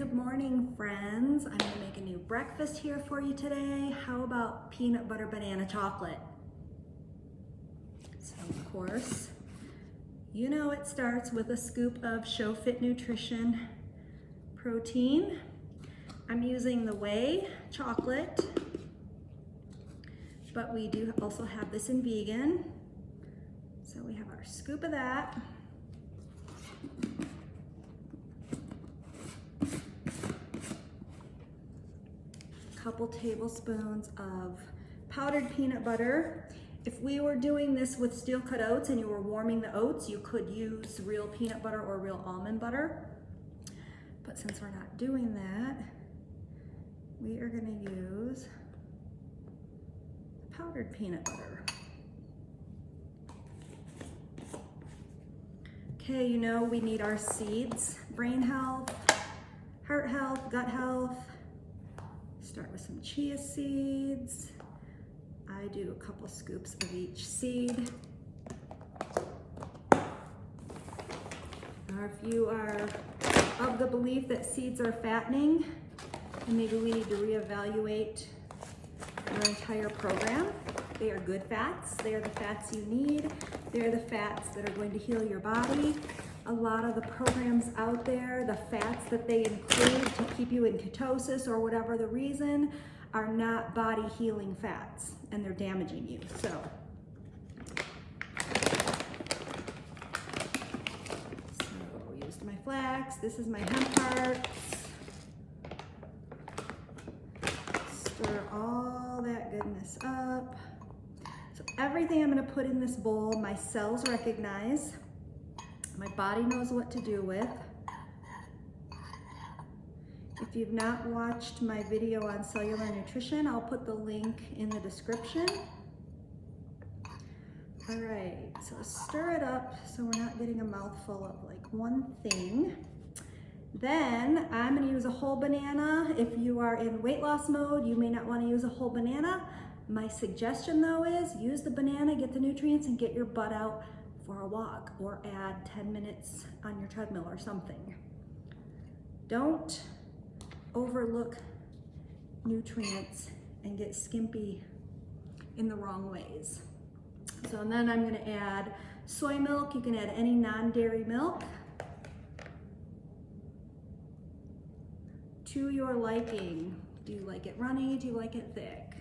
Good morning, friends. I'm gonna make a new breakfast here for you today. How about peanut butter banana chocolate? So of course, you know it starts with a scoop of Scho Fit Nutrition protein. I'm using the whey chocolate, but we do also have this in vegan. So we have our scoop of that. Couple tablespoons of powdered peanut butter. If we were doing this with steel cut oats and you were warming the oats, you could use real peanut butter or real almond butter. But since we're not doing that, we are gonna use powdered peanut butter. Okay, you know we need our seeds, brain health, heart health, gut health. Start with some chia seeds. I do a couple scoops of each seed. Or if you are of the belief that seeds are fattening, then maybe we need to reevaluate our entire program. They are good fats. They are the fats you need. They are the fats that are going to heal your body. A lot of the programs out there, the fats that they include to keep you in ketosis or whatever the reason, are not body healing fats, and they're damaging you. So used my flax. This is my hemp hearts. Stir all that goodness up. So everything I'm going to put in this bowl, my cells recognize. My body knows what to do with. If you've not watched my video on cellular nutrition, I'll put the link in the description. All right, so stir it up so we're not getting a mouthful of like one thing. Then I'm gonna use a whole banana. If you are in weight loss mode, you may not wanna use a whole banana. My suggestion though is use the banana, get the nutrients, and get your butt out for a walk, or add 10 minutes on your treadmill or something. Don't overlook nutrients and get skimpy in the wrong ways. So and then I'm going to add soy milk. You can add any non-dairy milk to your liking. Do you like it runny? Do you like it thick?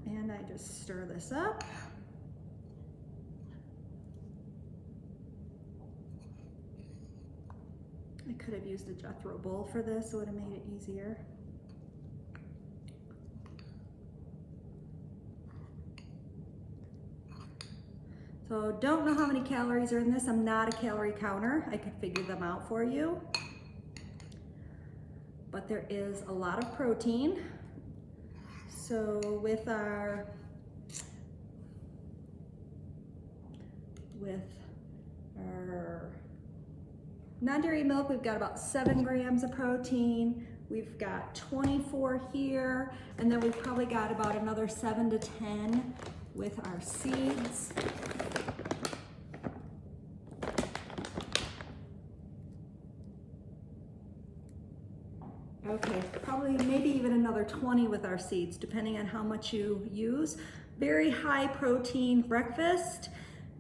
And I just stir this up. I could have used a Jethro bowl for this, so it would have made it easier. So don't know how many calories are in this. I'm not a calorie counter. I could figure them out for you. But there is a lot of protein. So with our non-dairy milk, we've got about 7 grams of protein. We've got 24 here, and then we've probably got about another 7 to 10 with our seeds. Okay, probably maybe even another 20 with our seeds, depending on how much you use. Very high protein breakfast,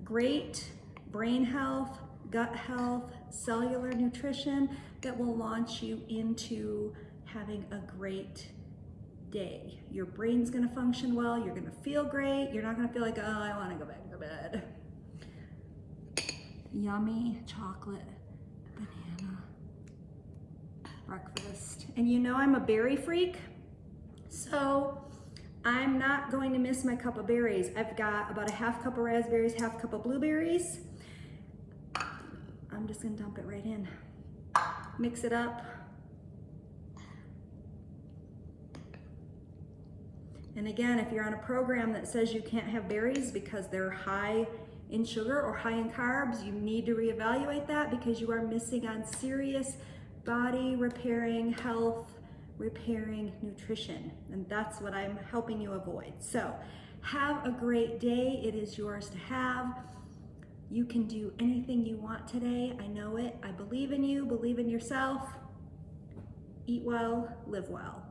great brain health, gut health, cellular nutrition that will launch you into having a great day. Your brain's gonna function well, you're gonna feel great, you're not gonna feel like, oh, I wanna go back to bed. Yummy chocolate banana breakfast. And you know I'm a berry freak, so I'm not going to miss my cup of berries. I've got about a half cup of raspberries, half cup of blueberries. I'm just gonna dump it right in. Mix it up. And again, if you're on a program that says you can't have berries because they're high in sugar or high in carbs, you need to reevaluate that because you are missing on serious body repairing, health repairing nutrition. And that's what I'm helping you avoid. So have a great day. It is yours to have. You can do anything you want today. I know it. I believe in you. Believe in yourself. eat well, live well.